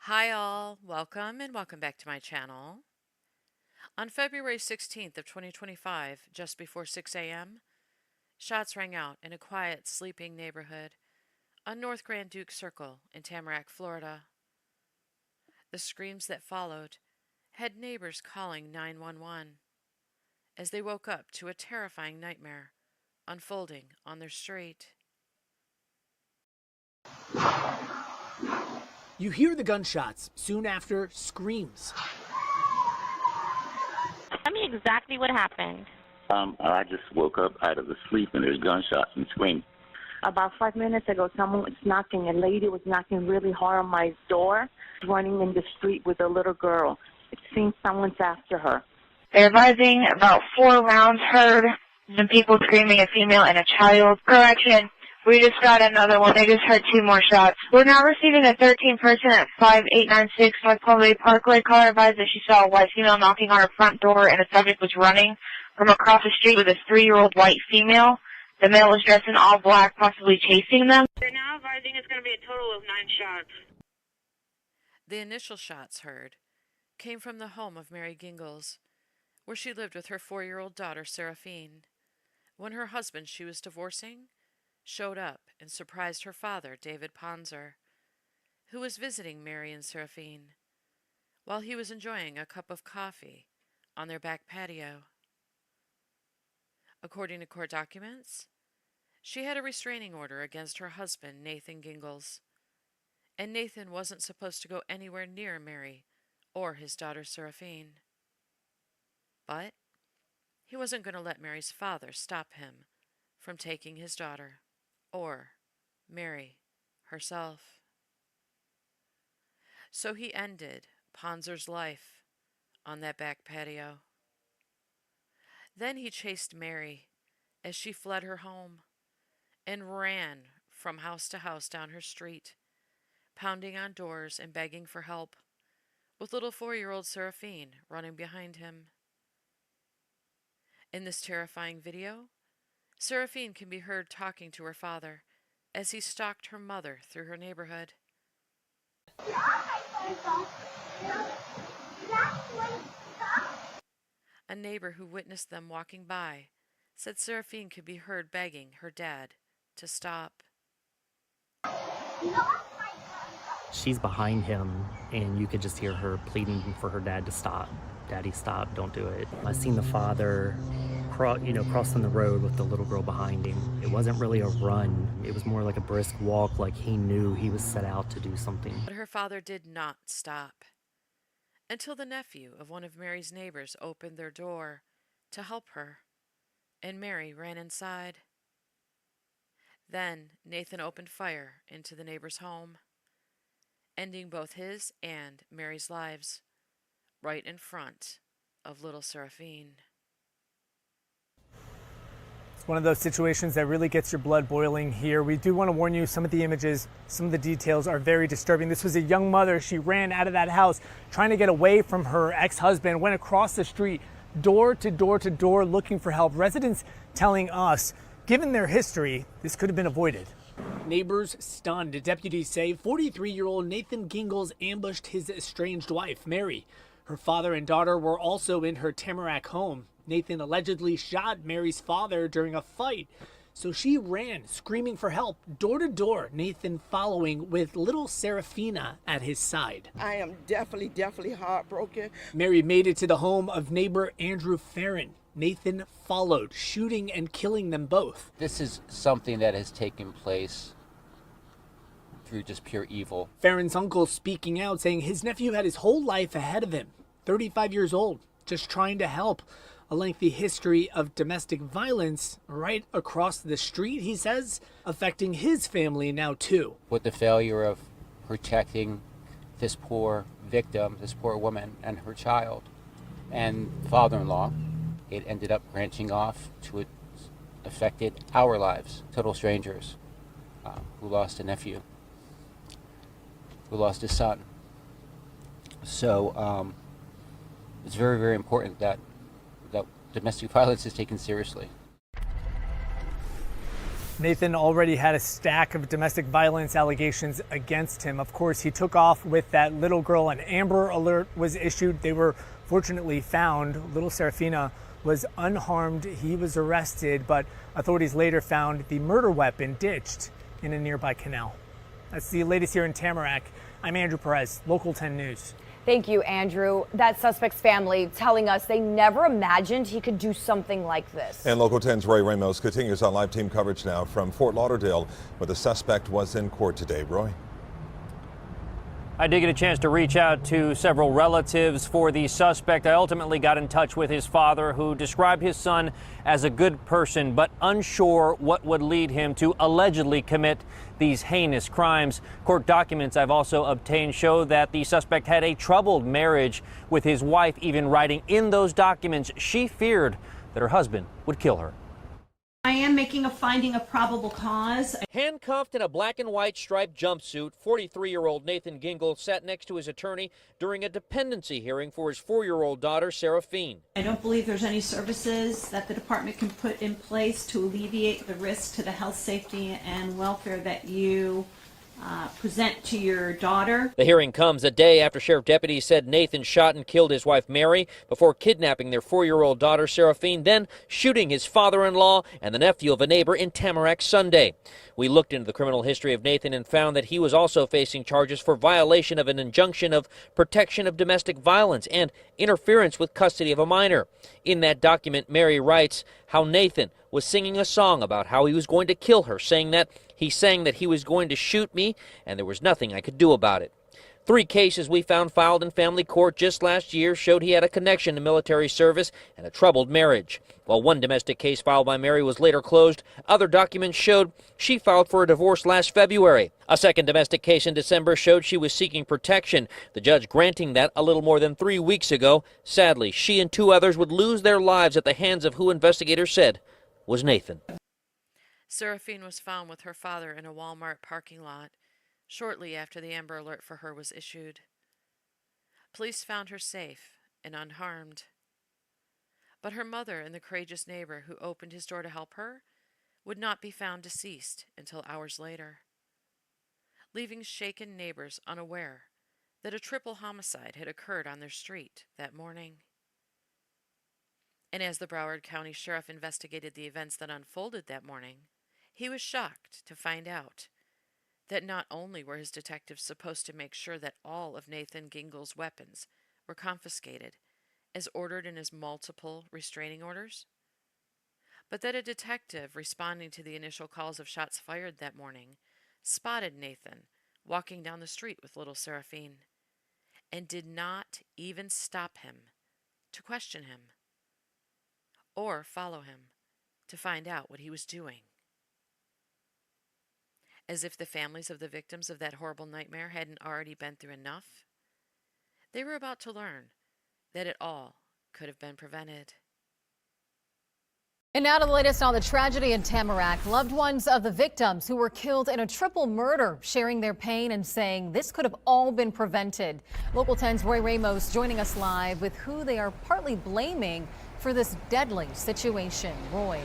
Hi all, welcome back to my channel. On February 16th of 2025, just before 6 a.m., shots rang out in a quiet, sleeping neighborhood on North Grand Duke Circle in Tamarack, Florida. The screams that followed had neighbors calling 911 as they woke up to a terrifying nightmare unfolding on their street. You hear the gunshots. Soon after, screams. Tell me exactly what happened. I just woke up out of the sleep and there's gunshots and screams. About 5 minutes ago, someone was knocking. A lady was knocking really hard on my door, running in the street with a little girl. It seems someone's after her. They're advising about 4 rounds heard, some people screaming, a female and a child. Correction, we just got another one. They just heard 2 more shots. We're now receiving a 13 person at 5896 North Palm Bay Parkway. Caller advised that she saw a white female knocking on her front door and a subject was running from across the street with a 3-year-old white female. The male was dressed in all black, possibly chasing them. They're now advising it's going to be a total of 9 shots. The initial shots heard came from the home of Mary Gingles, where she lived with her 4-year-old daughter, Seraphine, when her husband she was divorcing showed up and surprised her father, David Ponzer, who was visiting Mary and Seraphine, while he was enjoying a cup of coffee on their back patio. According to court documents, she had a restraining order against her husband, Nathan Gingles, and Nathan wasn't supposed to go anywhere near Mary or his daughter, Seraphine. But he wasn't going to let Mary's father stop him from taking his daughter, or Mary herself. So he ended Ponzer's life on that back patio. Then he chased Mary as she fled her home and ran from house to house down her street, pounding on doors and begging for help, with little 4-year-old Seraphine running behind him. In this terrifying video, Seraphine can be heard talking to her father as he stalked her mother through her neighborhood. A neighbor who witnessed them walking by said Seraphine could be heard begging her dad to stop. She's behind him, and you could just hear her pleading for her dad to stop. Daddy, stop, don't do it. I seen the father crossing the road with the little girl behind him. It wasn't really a run. It was more like a brisk walk, like he knew he was set out to do something. But her father did not stop until the nephew of one of Mary's neighbors opened their door to help her, and Mary ran inside. Then Nathan opened fire into the neighbor's home, ending both his and Mary's lives right in front of little Seraphine. It's one of those situations that really gets your blood boiling here. We do want to warn you, some of the images, some of the details are very disturbing. This was a young mother. She ran out of that house trying to get away from her ex-husband, went across the street, door to door to door, looking for help. Residents telling us, given their history, this could have been avoided. Neighbors stunned. Deputies say 43-year-old Nathan Gingles ambushed his estranged wife, Mary. Her father and daughter were also in her Tamarack home. Nathan allegedly shot Mary's father during a fight, so she ran, screaming for help, door to door, Nathan following with little Seraphina at his side. I am definitely heartbroken. Mary made it to the home of neighbor Andrew Farron. Nathan followed, shooting and killing them both. This is something that has taken place through just pure evil. Farron's uncle speaking out, saying his nephew had his whole life ahead of him, 35 years old, just trying to help. A lengthy history of domestic violence right across the street, he says, affecting his family now too. With the failure of protecting this poor victim, this poor woman and her child and father-in-law, it ended up branching off to it affected our lives. Total strangers who lost a nephew, who lost his son. So it's very, very important that domestic violence is taken seriously. Nathan already had a stack of domestic violence allegations against him. Of course, he took off with that little girl. An Amber Alert was issued. They were fortunately found. Little Serafina was unharmed. He was arrested, but authorities later found the murder weapon ditched in a nearby canal. That's the latest here in Tamarack. I'm Andrew Perez, Local 10 News. Thank you, Andrew. That suspect's family telling us they never imagined he could do something like this. And Local 10's Roy Ramos continues on live team coverage now from Fort Lauderdale, where the suspect was in court today. Roy? I did get a chance to reach out to several relatives for the suspect. I ultimately got in touch with his father, who described his son as a good person, but unsure what would lead him to allegedly commit these heinous crimes. Court documents I've also obtained show that the suspect had a troubled marriage with his wife, even writing in those documents she feared that her husband would kill her. I am making a finding of probable cause. Handcuffed in a black and white striped jumpsuit, 43-year-old Nathan Gingle sat next to his attorney during a dependency hearing for his 4-year-old daughter, Seraphine. I don't believe there's any services that the department can put in place to alleviate the risk to the health, safety, and welfare that you present to your daughter. The hearing comes a day after sheriff deputies said Nathan shot and killed his wife Mary before kidnapping their 4-year-old daughter Seraphine, then shooting his father-in-law and the nephew of a neighbor in Tamarack Sunday. We looked into the criminal history of Nathan and found that he was also facing charges for violation of an injunction of protection of domestic violence and interference with custody of a minor. In that document, Mary writes how Nathan was singing a song about how he was going to kill her, saying that he was going to shoot me and there was nothing I could do about it. 3 cases we found filed in family court just last year showed he had a connection to military service and a troubled marriage. While one domestic case filed by Mary was later closed, other documents showed she filed for a divorce last February. A second domestic case in December showed she was seeking protection, the judge granting that a little more than 3 weeks ago. Sadly, she and 2 others would lose their lives at the hands of who investigators said was Nathan. Seraphine was found with her father in a Walmart parking lot shortly after the Amber Alert for her was issued. Police found her safe and unharmed. But her mother and the courageous neighbor who opened his door to help her would not be found deceased until hours later, leaving shaken neighbors unaware that a triple homicide had occurred on their street that morning. And as the Broward County Sheriff investigated the events that unfolded that morning, he was shocked to find out that not only were his detectives supposed to make sure that all of Nathan Gingle's weapons were confiscated as ordered in his multiple restraining orders, but that a detective responding to the initial calls of shots fired that morning spotted Nathan walking down the street with little Seraphine and did not even stop him to question him or follow him to find out what he was doing. As if the families of the victims of that horrible nightmare hadn't already been through enough, they were about to learn that it all could have been prevented. And now to the latest on the tragedy in Tamarack. Loved ones of the victims who were killed in a triple murder sharing their pain and saying this could have all been prevented. Local 10's Roy Ramos joining us live with who they are partly blaming for this deadly situation. Roy.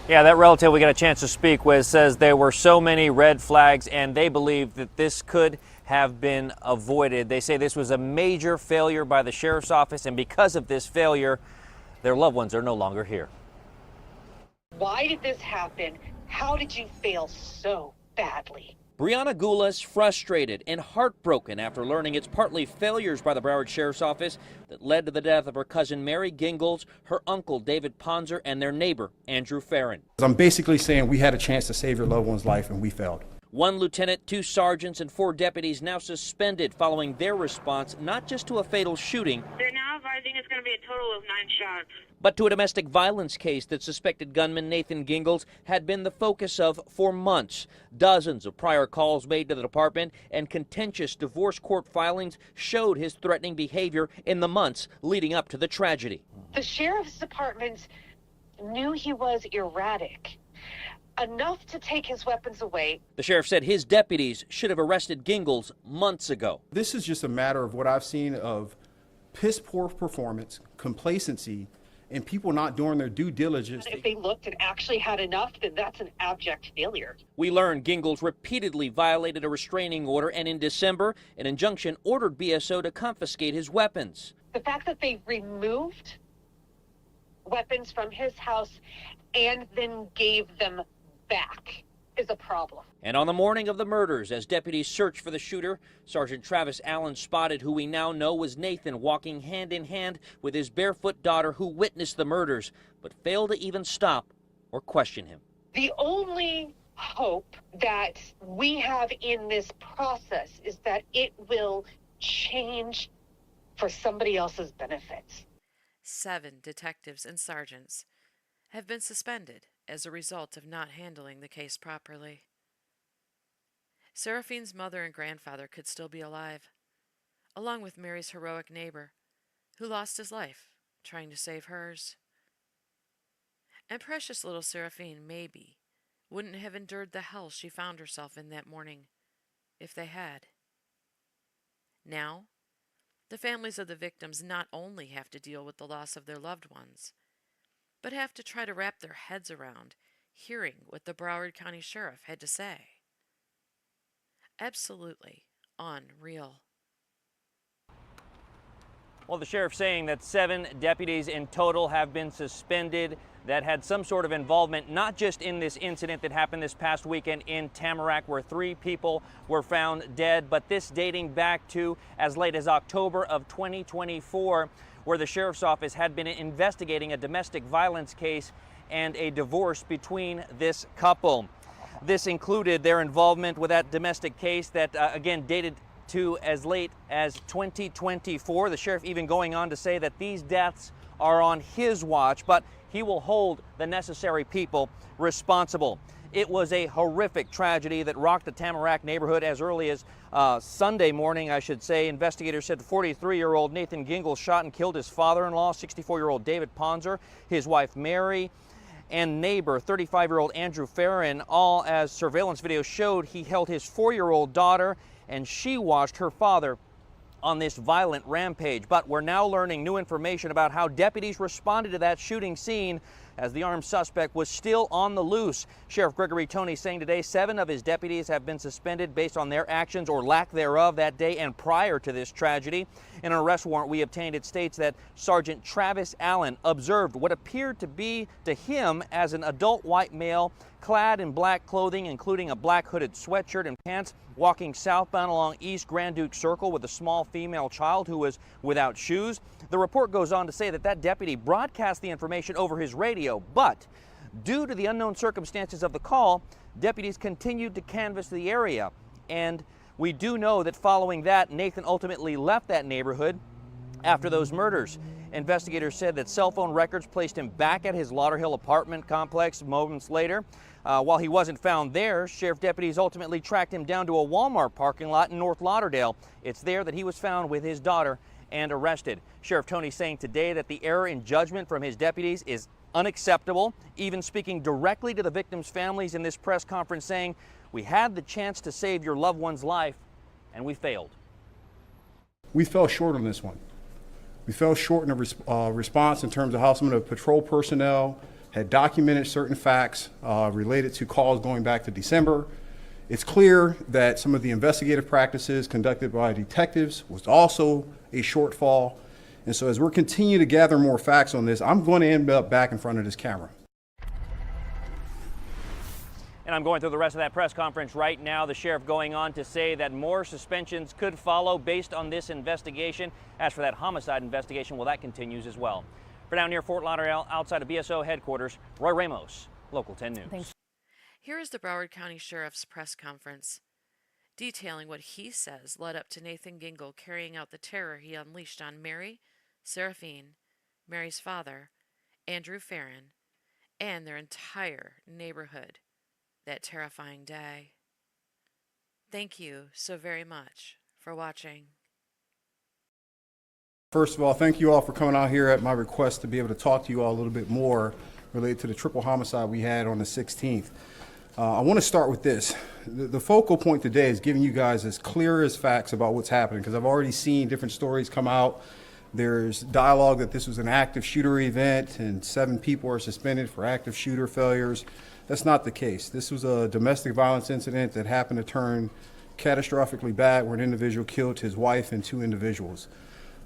Yeah, that relative we got a chance to speak with says there were so many red flags and they believe that this could have been avoided. They say this was a major failure by the sheriff's office, and because of this failure, their loved ones are no longer here. Why did this happen? How did you fail so badly? Brianna Gula is frustrated and heartbroken after learning it's partly failures by the Broward Sheriff's Office that led to the death of her cousin Mary Gingles, her uncle David Ponzer, and their neighbor Andrew Farron. I'm basically saying we had a chance to save your loved one's life and we failed. 1 lieutenant, 2 sergeants, and 4 deputies now suspended following their response not just to a fatal shooting, They're now advising it's going to be a total of 9 shots. but to a domestic violence case that suspected gunman Nathan Gingles had been the focus of for months. Dozens of prior calls made to the department and contentious divorce court filings showed his threatening behavior in the months leading up to the tragedy. The sheriff's department knew he was erratic, enough to take his weapons away. The sheriff said his deputies should have arrested Gingles months ago. This is just a matter of what I've seen of piss poor performance, complacency, and people not doing their due diligence. If they looked and actually had enough, then that's an abject failure. We learned Gingles repeatedly violated a restraining order, and in December, an injunction ordered BSO to confiscate his weapons. The fact that they removed weapons from his house and then gave them back is a problem. And on the morning of the murders, as deputies searched for the shooter, Sergeant Travis Allen spotted who we now know was Nathan walking hand in hand with his barefoot daughter who witnessed the murders, but failed to even stop or question him. The only hope that we have in this process is that it will change for somebody else's benefit. 7 detectives and sergeants have been suspended as a result of not handling the case properly. Seraphine's mother and grandfather could still be alive, along with Mary's heroic neighbor, who lost his life trying to save hers. And precious little Seraphine, maybe, wouldn't have endured the hell she found herself in that morning if they had. Now, the families of the victims not only have to deal with the loss of their loved ones, but have to try to wrap their heads around hearing what the Broward County Sheriff had to say. Absolutely unreal. Well, the sheriff saying that 7 deputies in total have been suspended that had some sort of involvement, not just in this incident that happened this past weekend in Tamarack, where 3 people were found dead, but this dating back to as late as October of 2024, where the sheriff's office had been investigating a domestic violence case and a divorce between this couple. This included their involvement with that domestic case that, again, dated to as late as 2024. The sheriff even going on to say that these deaths are on his watch, but he will hold the necessary people responsible. It was a horrific tragedy that rocked the Tamarack neighborhood as early as Sunday morning, I should say. Investigators said 43-year-old Nathan Gingles shot and killed his father-in-law, 64-year-old David Ponzer, his wife Mary, and neighbor 35-year-old Andrew Farron. All, as surveillance video showed, he held his 4-year-old daughter, and she watched her father on this violent rampage. But we're now learning new information about how deputies responded to that shooting scene as the armed suspect was still on the loose. Sheriff Gregory Toney saying today 7 of his deputies have been suspended based on their actions or lack thereof that day and prior to this tragedy. In an arrest warrant we obtained, it states that Sergeant Travis Allen observed what appeared to be to him as an adult white male clad in black clothing, including a black hooded sweatshirt and pants, walking southbound along East Grand Duke Circle with a small female child who was without shoes. The report goes on to say that that deputy broadcast the information over his radio, but due to the unknown circumstances of the call, deputies continued to canvass the area. And we do know that following that, Nathan ultimately left that neighborhood after those murders. Investigators said that cell phone records placed him back at his Lauderhill apartment complex moments later. While he wasn't found there, sheriff deputies ultimately tracked him down to a Walmart parking lot in North Lauderdale. It's there that he was found with his daughter and arrested. Sheriff Toney saying today that the error in judgment from his deputies is unacceptable, even speaking directly to the victims' families in this press conference saying, "We had the chance to save your loved one's life, and we failed." We fell short on this one. We fell short in a response in terms of how some of the patrol personnel had documented certain facts related to calls going back to December. It's clear that some of the investigative practices conducted by detectives was also a shortfall. And so as we're continuing to gather more facts on this, I'm going to end up back in front of this camera. And I'm going through the rest of that press conference right now. The sheriff going on to say that more suspensions could follow based on this investigation. As for that homicide investigation, well, that continues as well. For now, near Fort Lauderdale, outside of BSO headquarters, Roy Ramos, Local 10 News. Thanks. Here is the Broward County Sheriff's press conference, detailing what he says led up to Nathan Gingle carrying out the terror he unleashed on Mary, Seraphine, Mary's father, Andrew Farron, and their entire neighborhood that terrifying day. Thank you so very much for watching. First of all, thank you all for coming out here at my request to be able to talk to you all a little bit more related to the triple homicide we had on the 16th. I want to start with this. The focal point today is giving you guys as clear as facts about what's happening, because I've already seen different stories come out There's dialogue that this was an active shooter event and 7 people are suspended for active shooter failures. That's not the case. This was a domestic violence incident that happened to turn catastrophically bad where an individual killed his wife and 2 individuals.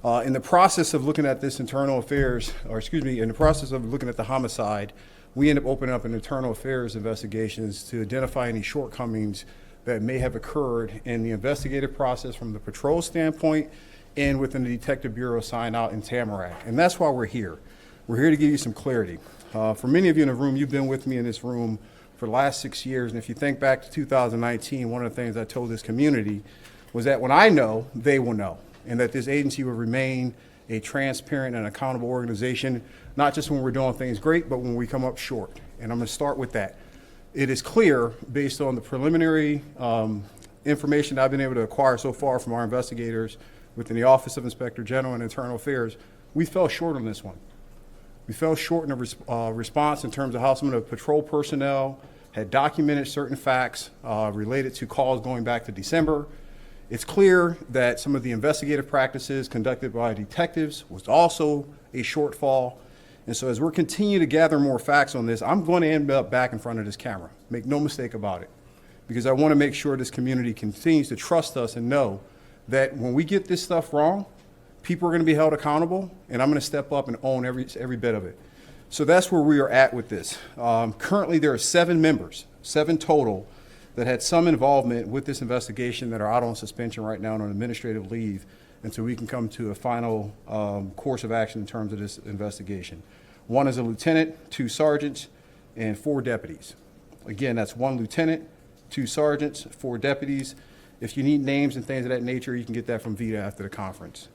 In the process of looking at this internal affairs, in the process of looking at the homicide, we end up opening up an internal affairs investigations to identify any shortcomings that may have occurred in the investigative process from the patrol standpoint and within the Detective Bureau assigned out in Tamarack. And that's why we're here. We're here to give you some clarity. For many of you in the room, you've been with me in this room for the last 6 years. And if you think back to 2019, one of the things I told this community was that when I know, they will know, and that this agency will remain a transparent and accountable organization, not just when we're doing things great, but when we come up short. And I'm going to start with that. It is clear, based on the preliminary information I've been able to acquire so far from our investigators within the Office of Inspector General and Internal Affairs, we fell short on this one. We fell short in a response in terms of how some of the patrol personnel had documented certain facts related to calls going back to December. It's clear that some of the investigative practices conducted by detectives was also a shortfall. And so as we're continuing to gather more facts on this, I'm going to end up back in front of this camera. Make no mistake about it. Because I want to make sure this community continues to trust us and know that when we get this stuff wrong, people are going to be held accountable, and I'm going to step up and own every bit of it. So that's where we are at with this. Currently, there are 7 members, 7 total, that had some involvement with this investigation that are out on suspension right now and on administrative leave until we can come to a final course of action in terms of this investigation. 1 is a lieutenant, 2 sergeants, and 4 deputies. Again, that's 1 lieutenant, 2 sergeants, 4 deputies. If you need names and things of that nature, you can get that from Vita after the conference.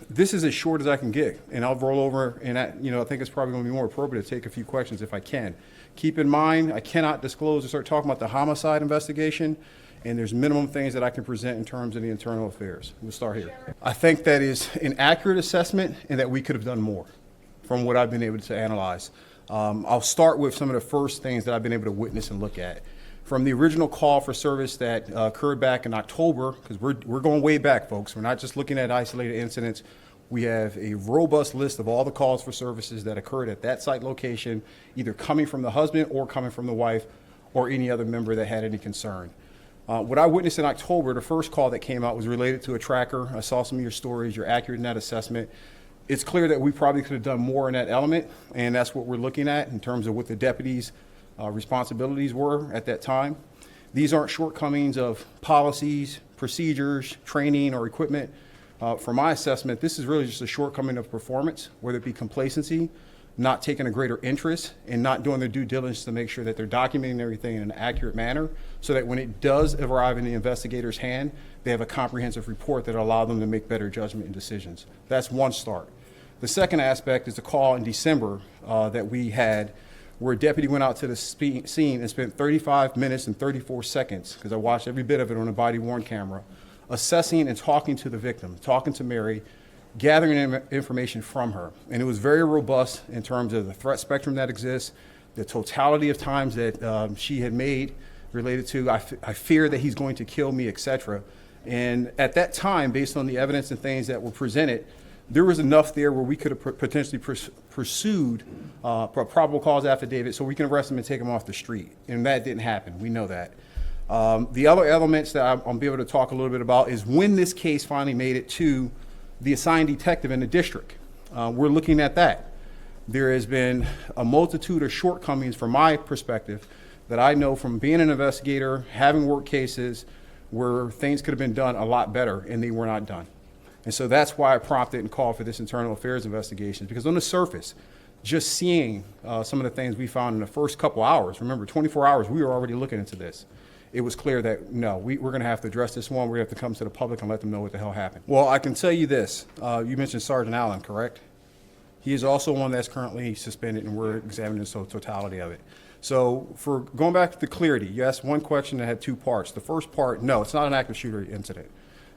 This is as short as I can get, and I'll roll over, and I think it's probably going to be more appropriate to take a few questions if I can. Keep in mind, I cannot disclose or start talking about the homicide investigation, and there's minimum things that I can present in terms of the internal affairs. We'll start here. I think that is an accurate assessment and that we could have done more from what I've been able to analyze. I'll start with some of the first things that I've been able to witness and look at. From the original call for service that occurred back in October, because we're going way back, folks. We're not just looking at isolated incidents. We have a robust list of all the calls for services that occurred at that site location, either coming from the husband or coming from the wife or any other member that had any concern. What I witnessed in October, the first call that came out was related to a tracker. I saw some of your stories. You're accurate in that assessment. It's clear that we probably could have done more in that element, and that's what we're looking at in terms of what the deputies' responsibilities were at that time. These aren't shortcomings of policies, procedures, training, or equipment. For my assessment, this is really just a shortcoming of performance, whether it be complacency, not taking a greater interest, and not doing their due diligence to make sure that they're documenting everything in an accurate manner so that when it does arrive in the investigator's hand, they have a comprehensive report that will allow them to make better judgment and decisions. That's one start. The second aspect is the call in December that we had where a deputy went out to the scene and spent 35 minutes and 34 seconds, because I watched every bit of it on a body-worn camera, assessing and talking to the victim, talking to Mary, gathering information from her. And it was very robust in terms of the threat spectrum that exists, the totality of times that she had made related to, I fear that he's going to kill me, etc. And at that time, based on the evidence and things that were presented, there was enough there where we could have potentially pursued a probable cause affidavit so we can arrest him and take him off the street. And that didn't happen. We know that. The other elements that I'll be able to talk a little bit about is when this case finally made it to the assigned detective in the district. We're looking at that. There has been a multitude of shortcomings from my perspective that I know from being an investigator, having worked cases where things could have been done a lot better and they were not done. And so that's why I prompted and called for this internal affairs investigation, because on the surface, just seeing some of the things we found in the first couple hours, remember 24 hours, we were already looking into this. It was clear that no, we're going to have to address this one. We're going to have to come to the public and let them know what the hell happened. Well, I can tell you this. You mentioned Sergeant Allen, correct? He is also one that's currently suspended, and we're examining the totality of it. So for going back to the clarity, you asked one question that had 2 parts. The first part, no, it's not an active shooter incident.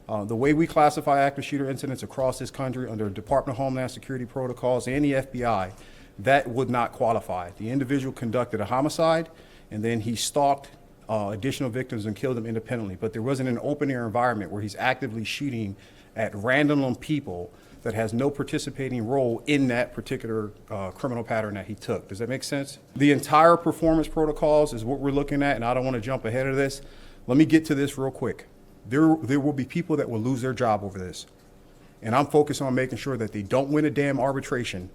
The way we classify active shooter incidents across this country under Department of Homeland Security protocols and the FBI, that would not qualify. The individual conducted a homicide, and then he stalked additional victims and killed them independently. But there wasn't an open air environment where he's actively shooting at random people that has no participating role in that particular criminal pattern that he took. Does that make sense? The entire performance protocols is what we're looking at, and I don't want to jump ahead of this. Let me get to this real quick. There will be people that will lose their job over this. And I'm focused on making sure that they don't win a damn arbitration,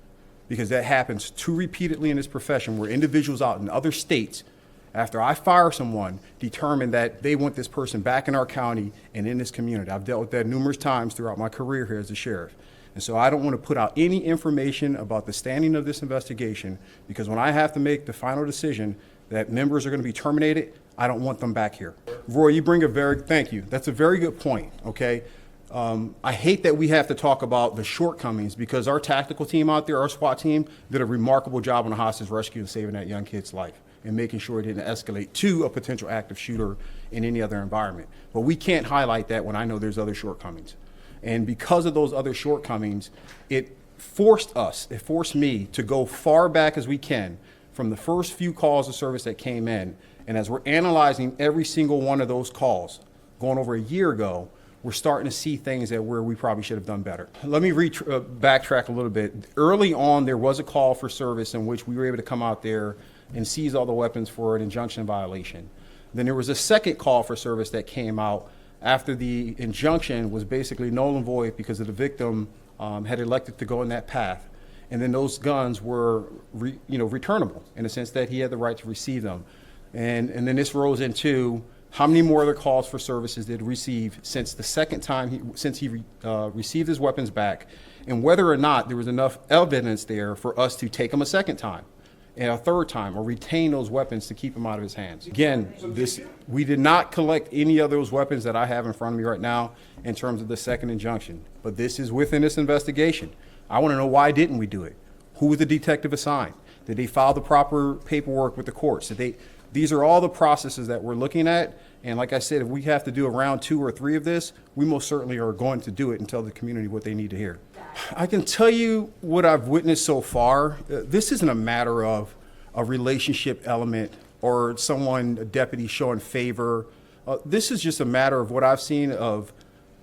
because that happens too repeatedly in this profession, where individuals out in other states, after I fire someone, determine that they want this person back in our county and in this community. I've dealt with that numerous times throughout my career here as a sheriff. And so I don't want to put out any information about the standing of this investigation, because when I have to make the final decision that members are going to be terminated, I don't want them back here. Roy, you bring thank you. That's a very good point, okay? I hate that we have to talk about the shortcomings, because our tactical team out there, our SWAT team, did a remarkable job on the hostage rescue and saving that young kid's life and making sure it didn't escalate to a potential active shooter in any other environment. But we can't highlight that when I know there's other shortcomings. And because of those other shortcomings, it forced me to go far back as we can from the first few calls of service that came in. And as we're analyzing every single one of those calls, going over a year ago, we're starting to see things that where we probably should have done better. Let me backtrack a little bit. Early on, there was a call for service in which we were able to come out there and seize all the weapons for an injunction violation. Then there was a second call for service that came out after the injunction was basically null and void because of the victim had elected to go in that path. And then those guns were returnable in the sense that he had the right to receive them. And then this rose into how many more other calls for services did he receive since the second time since he received his weapons back, and whether or not there was enough evidence there for us to take him a second time and a third time or retain those weapons to keep him out of his hands. Again, we did not collect any of those weapons that I have in front of me right now in terms of the second injunction, but this is within this investigation. I want to know, why didn't we do it? Who was the detective assigned? Did they file the proper paperwork with the courts? These are all the processes that we're looking at. And like I said, if we have to do a round 2 or 3 of this, we most certainly are going to do it and tell the community what they need to hear. I can tell you what I've witnessed so far. This isn't a matter of a relationship element or a deputy showing favor. This is just a matter of what I've seen of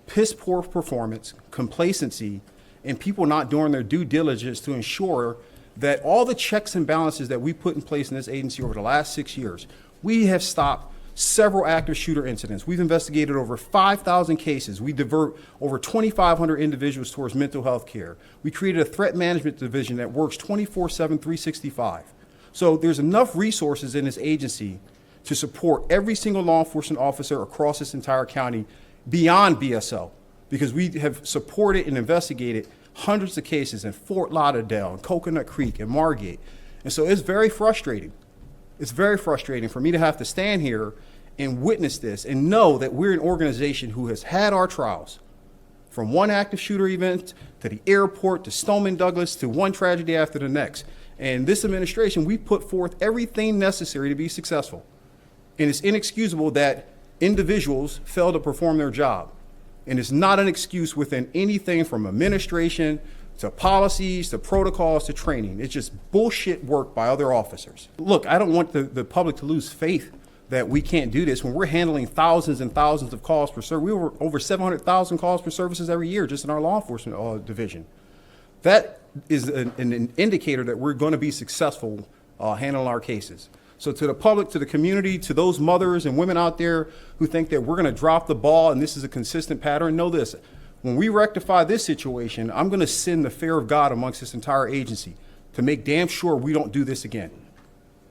piss poor performance, complacency, and people not doing their due diligence to ensure that all the checks and balances that we put in place in this agency over the last 6 years, we have stopped several active shooter incidents. We've investigated over 5,000 cases. We divert over 2,500 individuals towards mental health care. We created a threat management division that works 24/7, 365. So there's enough resources in this agency to support every single law enforcement officer across this entire county beyond BSO, because we have supported and investigated hundreds of cases in Fort Lauderdale, and Coconut Creek, and Margate. And so it's very frustrating. It's very frustrating for me to have to stand here and witness this and know that we're an organization who has had our trials, from one active shooter event to the airport to Stoneman Douglas to one tragedy after the next. And this administration, we put forth everything necessary to be successful. And it's inexcusable that individuals fail to perform their job. And it's not an excuse within anything from administration to policies to protocols to training. It's just bullshit work by other officers. Look, I don't want the public to lose faith that we can't do this when we're handling thousands and thousands of calls per service. We were over 700,000 calls per services every year just in our law enforcement division. That is an indicator that we're going to be successful handling our cases. So to the public, to the community, to those mothers and women out there who think that we're going to drop the ball and this is a consistent pattern, know this. When we rectify this situation, I'm going to send the fear of God amongst this entire agency to make damn sure we don't do this again.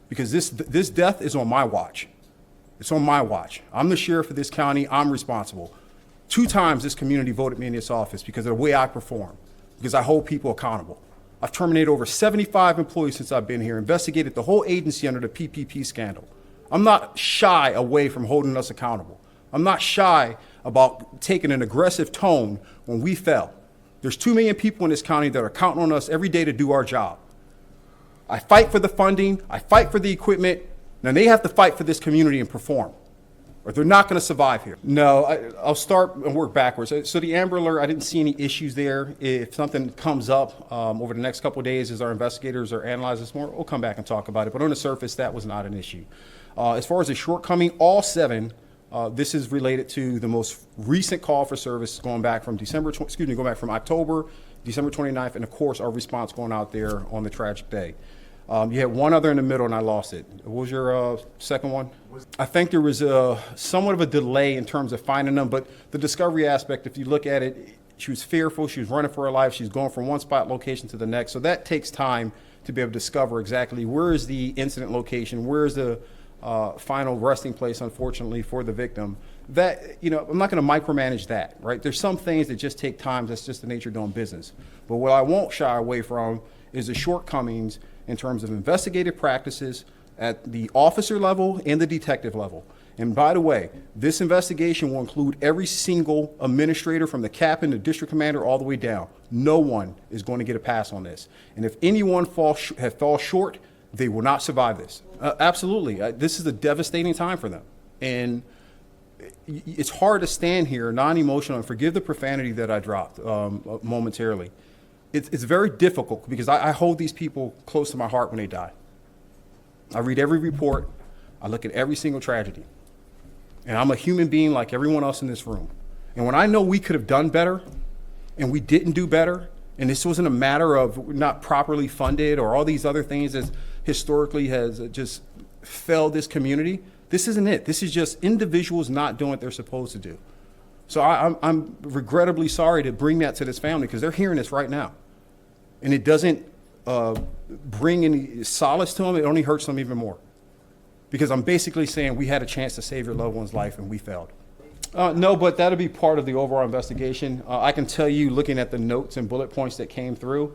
Because this death is on my watch. It's on my watch. I'm the sheriff of this county. I'm responsible. 2 times this community voted me in this office because of the way I perform, because I hold people accountable. I've terminated over 75 employees since I've been here, investigated the whole agency under the PPP scandal. I'm not shy away from holding us accountable. I'm not shy about taking an aggressive tone when we fail. There's 2 million people in this county that are counting on us every day to do our job. I fight for the funding, I fight for the equipment, now they have to fight for this community and perform, or they're not going to survive here. No, I'll start and work backwards. So the Amber Alert, I didn't see any issues there. If something comes up over the next couple of days as our investigators are analyzing this more, we'll come back and talk about it. But on the surface, that was not an issue. As far as the shortcoming, all 7, this is related to the most recent call for service going back from October, December 29th, and of course our response going out there on the tragic day. You had one other in the middle and I lost it. What was your second one? I think there was somewhat of a delay in terms of finding them, but the discovery aspect, if you look at it, she was fearful, she was running for her life, she's going from one spot location to the next. So that takes time to be able to discover exactly where is the incident location, where is the final resting place, unfortunately, for the victim. That, I'm not going to micromanage that, right? There's some things that just take time. That's just the nature of doing business. But what I won't shy away from is the shortcomings in terms of investigative practices at the officer level and the detective level. And by the way, this investigation will include every single administrator from the captain to district commander all the way down. No one is going to get a pass on this. And if anyone falls short, they will not survive this. Absolutely. This is a devastating time for them. And it's hard to stand here non-emotional, and forgive the profanity that I dropped momentarily. It's very difficult because I hold these people close to my heart when they die. I read every report. I look at every single tragedy. And I'm a human being like everyone else in this room. And when I know we could have done better and we didn't do better, and this wasn't a matter of not properly funded or all these other things that historically has just failed this community, this isn't it. This is just individuals not doing what they're supposed to do. So I'm regrettably sorry to bring that to this family because they're hearing this right now. And it doesn't bring any solace to them. It only hurts them even more. Because I'm basically saying we had a chance to save your loved one's life and we failed. No, but that'll be part of the overall investigation. I can tell you, looking at the notes and bullet points that came through,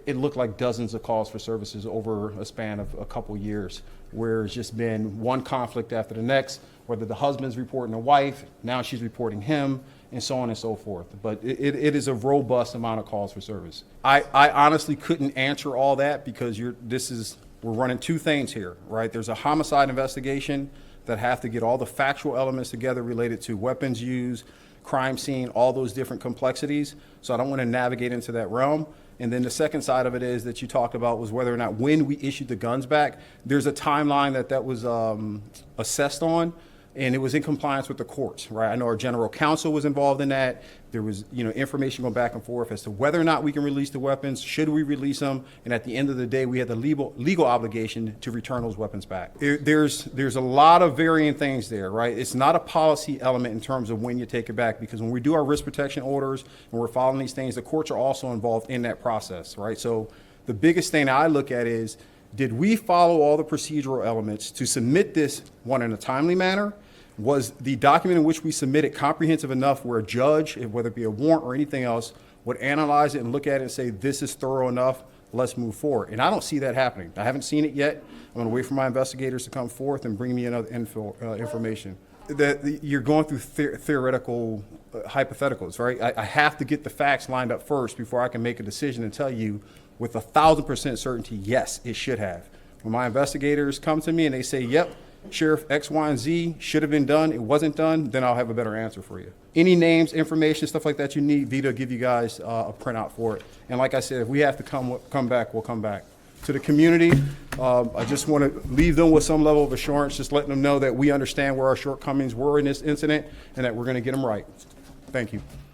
it looked like dozens of calls for services over a span of a couple years, where it's just been one conflict after the next, whether the husband's reporting the wife, now she's reporting him, and so on and so forth. But it is a robust amount of calls for service. I honestly couldn't answer all that because we're running 2 things here, right? There's a homicide investigation that have to get all the factual elements together related to weapons used, crime scene, all those different complexities. So I don't want to navigate into that realm. And then the second side of it is that you talked about was whether or not when we issued the guns back, there's a timeline that was assessed on, and it was in compliance with the courts, right? I know our general counsel was involved in that. There was, information going back and forth as to whether or not we can release the weapons, should we release them, and at the end of the day, we had the legal obligation to return those weapons back. There's a lot of varying things there, right? It's not a policy element in terms of when you take it back, because when we do our risk protection orders and we're following these things, the courts are also involved in that process, right? So the biggest thing I look at is, did we follow all the procedural elements to submit this one in a timely manner? Was the document in which we submitted comprehensive enough where a judge, whether it be a warrant or anything else, would analyze it and look at it and say, this is thorough enough, let's move forward? And I don't see that happening. I haven't seen it yet. I'm going to wait for my investigators to come forth and bring me another information. You're going through theoretical hypotheticals, right? I have to get the facts lined up first before I can make a decision and tell you with 1,000% certainty, yes, it should have. When my investigators come to me and they say, yep, Sheriff X, Y, and Z should have been done, it wasn't done, then I'll have a better answer for you. Any names, information, stuff like that you need, Vita will give you guys a printout for it. And like I said, if we have to come back, we'll come back. To the community, I just want to leave them with some level of assurance, just letting them know that we understand where our shortcomings were in this incident and that we're going to get them right. Thank you.